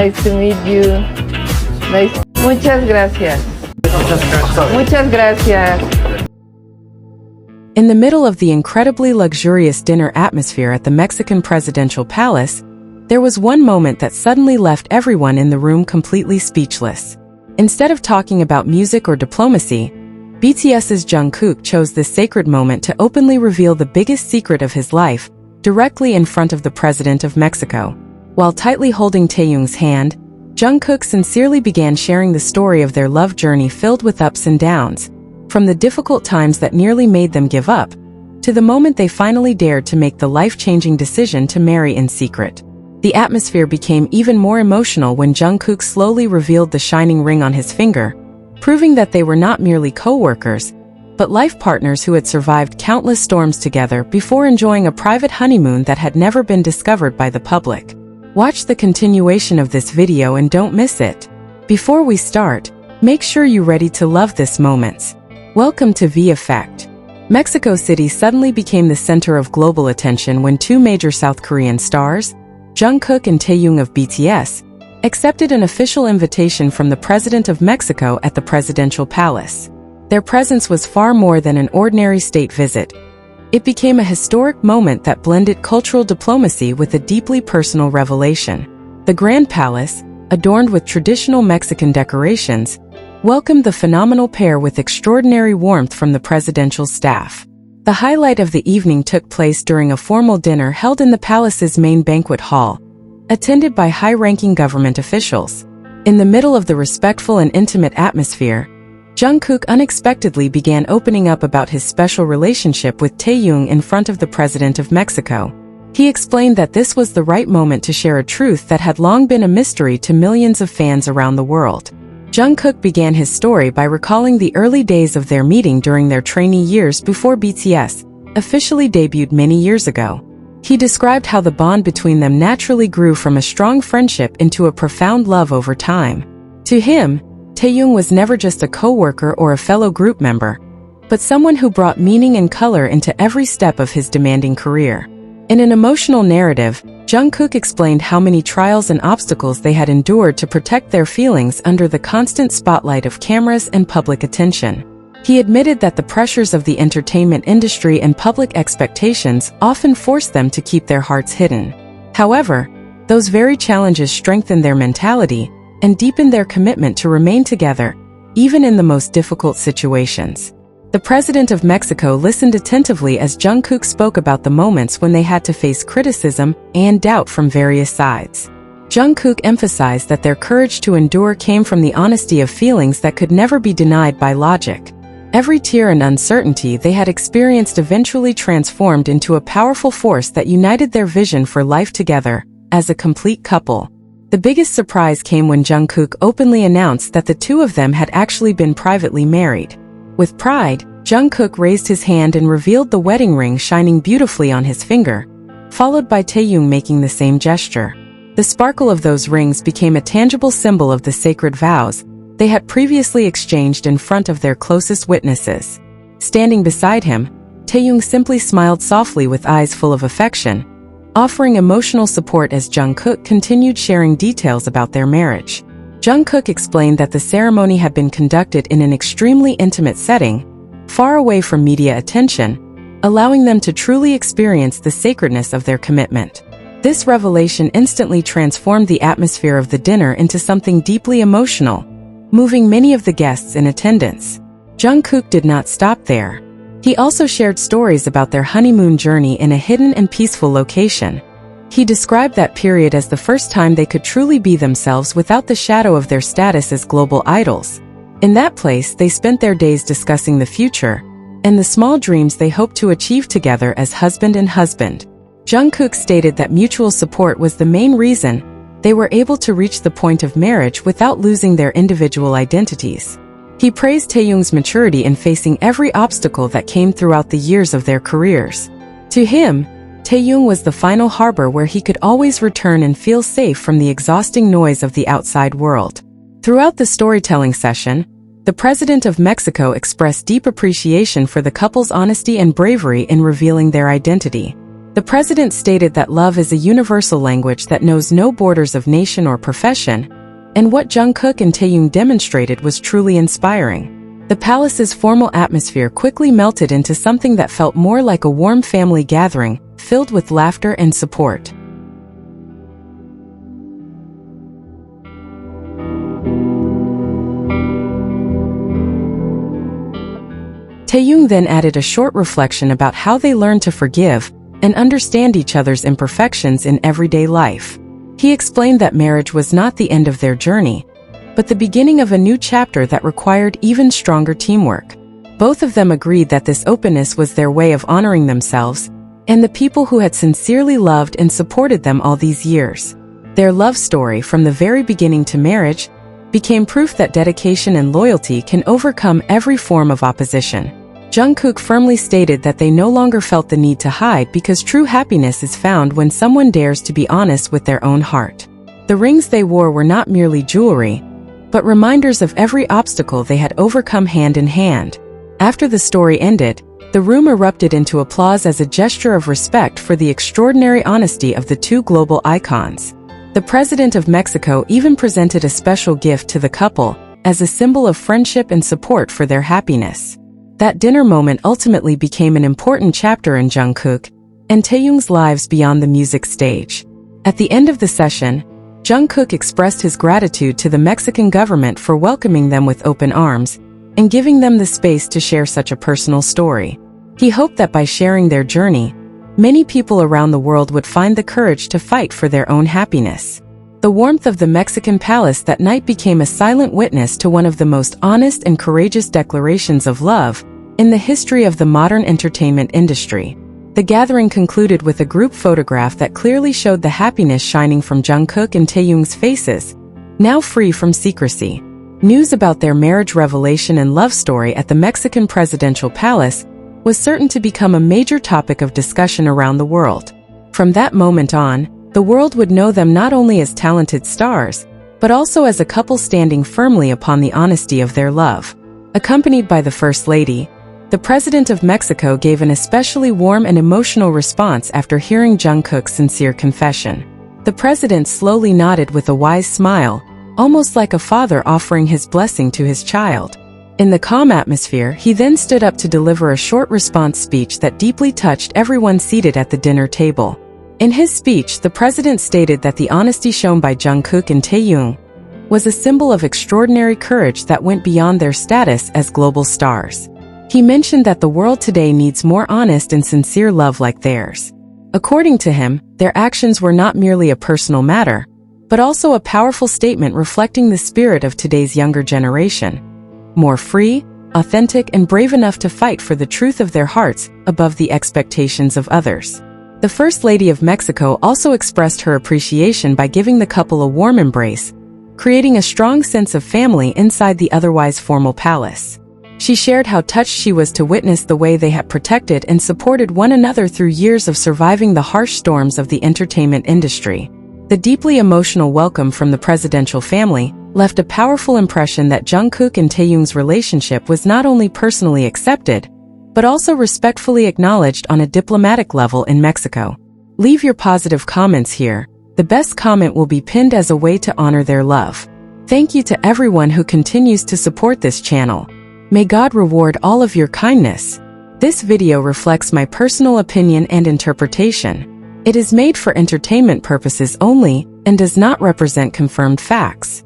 Nice to meet you. Nice. Muchas gracias. Muchas gracias. In the middle of the incredibly luxurious dinner atmosphere at the Mexican presidential palace, there was one moment that suddenly left everyone in the room completely speechless. Instead of talking about music or diplomacy, BTS's Jungkook chose this sacred moment to openly reveal the biggest secret of his life, directly in front of the President of Mexico. While tightly holding Taehyung's hand, Jungkook sincerely began sharing the story of their love journey filled with ups and downs, from the difficult times that nearly made them give up, to the moment they finally dared to make the life-changing decision to marry in secret. The atmosphere became even more emotional when Jungkook slowly revealed the shining ring on his finger, proving that they were not merely co-workers, but life partners who had survived countless storms together before enjoying a private honeymoon that had never been discovered by the public. Watch the continuation of this video and don't miss it. Before we start, make sure you're ready to love this moments. Welcome to VEffect. Mexico City suddenly became the center of global attention when two major South Korean stars, Jungkook and Taehyung of BTS, accepted an official invitation from the President of Mexico at the presidential palace. Their presence was far more than an ordinary state visit. It became a historic moment that blended cultural diplomacy with a deeply personal revelation. The Grand Palace, adorned with traditional Mexican decorations, welcomed the phenomenal pair with extraordinary warmth from the presidential staff. The highlight of the evening took place during a formal dinner held in the palace's main banquet hall, attended by high-ranking government officials. In the middle of the respectful and intimate atmosphere, Jungkook unexpectedly began opening up about his special relationship with Taehyung in front of the President of Mexico. He explained that this was the right moment to share a truth that had long been a mystery to millions of fans around the world. Jungkook began his story by recalling the early days of their meeting during their trainee years before BTS officially debuted many years ago. He described how the bond between them naturally grew from a strong friendship into a profound love over time. To him, Taehyung was never just a co-worker or a fellow group member, but someone who brought meaning and color into every step of his demanding career. In an emotional narrative, Jungkook explained how many trials and obstacles they had endured to protect their feelings under the constant spotlight of cameras and public attention. He admitted that the pressures of the entertainment industry and public expectations often forced them to keep their hearts hidden. However, those very challenges strengthened their mentality and deepened their commitment to remain together, even in the most difficult situations. The President of Mexico listened attentively as Jungkook spoke about the moments when they had to face criticism and doubt from various sides. Jungkook emphasized that their courage to endure came from the honesty of feelings that could never be denied by logic. Every tear and uncertainty they had experienced eventually transformed into a powerful force that united their vision for life together, as a complete couple. The biggest surprise came when Jungkook openly announced that the two of them had actually been privately married. With pride, Jungkook raised his hand and revealed the wedding ring shining beautifully on his finger, followed by Taehyung making the same gesture. The sparkle of those rings became a tangible symbol of the sacred vows they had previously exchanged in front of their closest witnesses. Standing beside him, Taehyung simply smiled softly with eyes full of affection, offering emotional support as Jungkook continued sharing details about their marriage. Jungkook explained that the ceremony had been conducted in an extremely intimate setting, far away from media attention, allowing them to truly experience the sacredness of their commitment. This revelation instantly transformed the atmosphere of the dinner into something deeply emotional, moving many of the guests in attendance. Jungkook did not stop there. He also shared stories about their honeymoon journey in a hidden and peaceful location. He described that period as the first time they could truly be themselves without the shadow of their status as global idols. In that place, they spent their days discussing the future and the small dreams they hoped to achieve together as husband and husband. Jungkook stated that mutual support was the main reason they were able to reach the point of marriage without losing their individual identities. He praised Taehyung's maturity in facing every obstacle that came throughout the years of their careers. To him, Taehyung was the final harbor where he could always return and feel safe from the exhausting noise of the outside world. Throughout the storytelling session, the President of Mexico expressed deep appreciation for the couple's honesty and bravery in revealing their identity. The president stated that love is a universal language that knows no borders of nation or profession, and what Jungkook and Taehyung demonstrated was truly inspiring. The palace's formal atmosphere quickly melted into something that felt more like a warm family gathering, filled with laughter and support. Taehyung then added a short reflection about how they learned to forgive and understand each other's imperfections in everyday life. He explained that marriage was not the end of their journey, but the beginning of a new chapter that required even stronger teamwork. Both of them agreed that this openness was their way of honoring themselves and the people who had sincerely loved and supported them all these years. Their love story, from the very beginning to marriage, became proof that dedication and loyalty can overcome every form of opposition. Jungkook firmly stated that they no longer felt the need to hide because true happiness is found when someone dares to be honest with their own heart. The rings they wore were not merely jewelry, but reminders of every obstacle they had overcome hand in hand. After the story ended, the room erupted into applause as a gesture of respect for the extraordinary honesty of the two global icons. The president of Mexico even presented a special gift to the couple as a symbol of friendship and support for their happiness. That dinner moment ultimately became an important chapter in Jungkook and Taehyung's lives beyond the music stage. At the end of the session, Jungkook expressed his gratitude to the Mexican government for welcoming them with open arms and giving them the space to share such a personal story. He hoped that by sharing their journey, many people around the world would find the courage to fight for their own happiness. The warmth of the Mexican palace that night became a silent witness to one of the most honest and courageous declarations of love in the history of the modern entertainment industry. The gathering concluded with a group photograph that clearly showed the happiness shining from Jungkook and Taehyung's faces, now free from secrecy. News about their marriage revelation and love story at the Mexican presidential palace was certain to become a major topic of discussion around the world. From that moment on, the world would know them not only as talented stars, but also as a couple standing firmly upon the honesty of their love. Accompanied by the First Lady, the President of Mexico gave an especially warm and emotional response after hearing Jungkook's sincere confession. The President slowly nodded with a wise smile, almost like a father offering his blessing to his child. In the calm atmosphere, he then stood up to deliver a short response speech that deeply touched everyone seated at the dinner table. In his speech, the president stated that the honesty shown by Jungkook and Taehyung was a symbol of extraordinary courage that went beyond their status as global stars. He mentioned that the world today needs more honest and sincere love like theirs. According to him, their actions were not merely a personal matter, but also a powerful statement reflecting the spirit of today's younger generation. More free, authentic, and brave enough to fight for the truth of their hearts above the expectations of others. The First Lady of Mexico also expressed her appreciation by giving the couple a warm embrace, creating a strong sense of family inside the otherwise formal palace. She shared how touched she was to witness the way they had protected and supported one another through years of surviving the harsh storms of the entertainment industry. The deeply emotional welcome from the presidential family left a powerful impression that Jungkook and Taehyung's relationship was not only personally accepted, but also respectfully acknowledged on a diplomatic level in Mexico. Leave your positive comments here. The best comment will be pinned as a way to honor their love. Thank you to everyone who continues to support this channel. May God reward all of your kindness. This video reflects my personal opinion and interpretation. It is made for entertainment purposes only and does not represent confirmed facts.